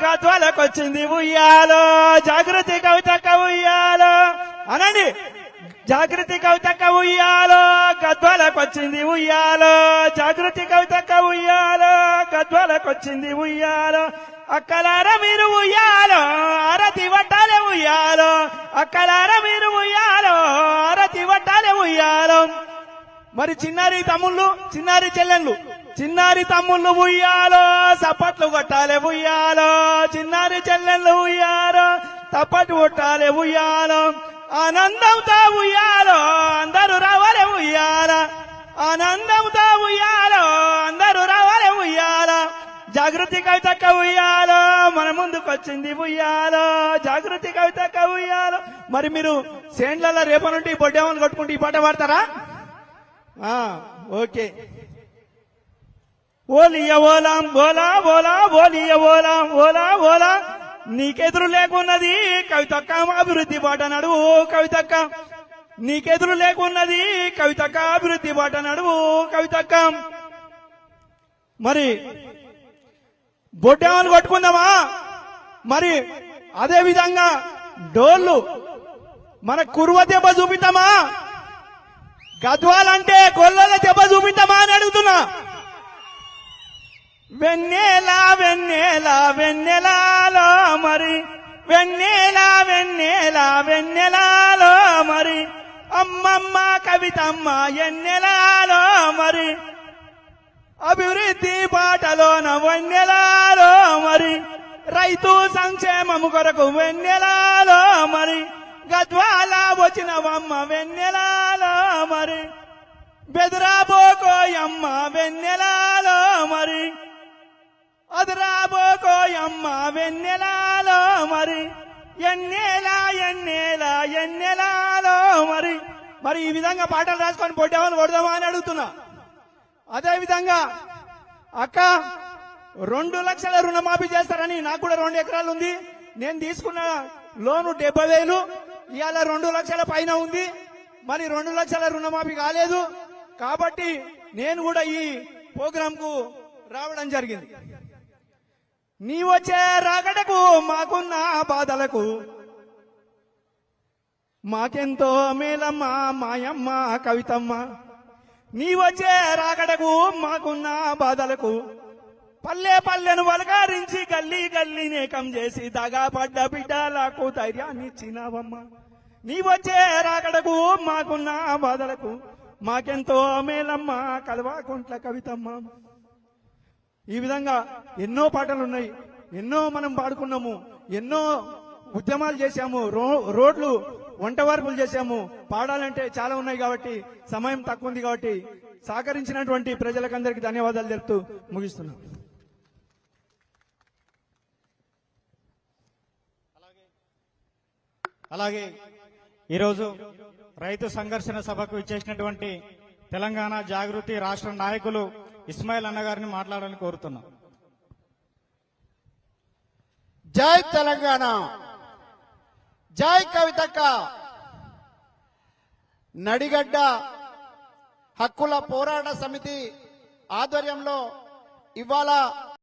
గద్వాలకొచ్చింది ఉయ్యాలో జాగృతి కవితక్క ఉయ్యాలో అనండి. జాగృతి కవితక్క ఉయ్యాలో గద్వాలకొచ్చింది ఉయ్యాలో జాగృతి కవితక్క ఉయ్యాలో గద్వాలకొచ్చింది ఉయ్యాలో అక్కలార మీరు ఉయ్యాలో ఆరతి వట్టాలే ఉయ్యాలో అక్కలార మీరు ఉయ్యాలో ఆరతి వట్టాలే ఉయ్యాలో. మరి చిన్నారి తమ్ముళ్ళు చిన్నారి చెల్లెళ్ళు చిన్నారి తమ్ముళ్ళు ఉయ్యాలో సప్పట్లు కొట్టాలే ఉయ్యాలో చిన్నారి చెల్లెళ్ళు ఉయ్యాలో తప్పట్లు కొట్టాలే ఉయ్యాలో ఆనందంతో ఉయ్యాలో అందరూ రావాలే ఉయ్యాల ఆనందంతో ఉయ్యాలో అందరూ రావాలే ఉయ్యాల జాగృతి కవితక్క ఉయ్యాలో మన ముందుకొచ్చింది ఉయ్యాలో జాగృతి కవితక్క ఉయ్యాలో. మరి మీరు సేండ్లలో రేపటి నుండి బొడ్డేమని కొట్టుకుంటూ ఈ పాట పాడతారా? ఓకే. ఓలియ ఓలాం ఓలా ఓలా ఓలియ ఓలాం ఓలా ఓలా నీకెదురు లేకున్నది కవితక్క అభివృద్ధి బాట నడువు కవితక్క నీకెదురు లేకున్నది కవితక్క అభివృద్ధి బాట నడువు కవితక్క. మరి బొడ్డేమని కొట్టుకుందామా? మరి అదే విధంగా డోళ్ళు మన కురువ దెబ్బ చూపిద్దామా? గద్వాలంటే గొల్లల దెబ్బ చూపిద్దామా అని అడుగుతున్నా. వెన్నెల వెన్నెల వెన్నెలలో మరి వెన్నెల వెన్నెల వెన్నెలలో మరి అమ్మమ్మ కవితమ్మ ఎన్నెలలో మరి అభివృద్ధి బాటలోన వెన్నెలలో మరి రైతు సంక్షేమము కొరకు వెన్నెలలో మరి గద్వాల వచ్చినవమ్మ వెన్నెలలో మరి బెదరాబోకోయమ్మ వెన్నెలలో మరి అదరాబోకోయమ్మ వెన్నెలలో మరి ఎన్నెల ఎన్నెల ఎన్నెలలో మరి మరి ఈ విధంగా పాటలు రాసుకొని పొడ్డేమని కొడదామా అని అడుగుతున్నా. అదే విధంగా అక్క 2 లక్షల రుణమాఫీ చేస్తారని నాకు కూడా 2 ఎకరాలు ఉంది. నేను తీసుకున్న లోను 70,000 ఇవాళ 2 లక్షల పైన ఉంది. మరి 2 లక్షల రుణమాఫీ కాలేదు కాబట్టి నేను కూడా ఈ ప్రోగ్రాం కు రావడం జరిగింది. నీ వచ్చే రాకడకు మాకున్న బాధలకు మాకెంతో మేలమ్మ మాయమ్మ కవితమ్మ. నీ వచ్చే రాకడకు మాకున్న బాధలకు పల్లె పల్లెను వలకారించి గల్లీ గల్లీ నేకం చేసి దగా పడ్డ బిడ్డలకు ధైర్యాన్ని ఇచ్చినావమ్మ. నీ వచ్చే రాకడకు మాకున్న బాధలకు మాకెంతో మేలమ్మ కల్వాకుంట్ల కవితమ్మ. ఈ విధంగా ఎన్నో పాటలు ఉన్నాయి, ఎన్నో మనం పాడుకున్నాము, ఎన్నో ఉద్యమాలు చేశాము, రోడ్లు వంట వార్పులు చేశాము. పాడాలంటే చాలా ఉన్నాయి కాబట్టి సమయం తక్కువ ఉంది కాబట్టి సహకరించినటువంటి ప్రజలకందరికీ ధన్యవాదాలు తెలుపుతూ ముగిస్తున్నాం. అలాగే ఈరోజు రైతు సంఘర్షణ సభకు ఇచ్చేసినటువంటి తెలంగాణ జాగృతి రాష్ట్ర నాయకులు ఇస్మాయిల్ అన్న గారిని మాట్లాడాలని కోరుతున్నాం. జై తెలంగాణ, జై కవితక్క. నడిగడ్డ హక్కుల పోరాట సమితి ఆధ్వర్యంలో ఇవాళ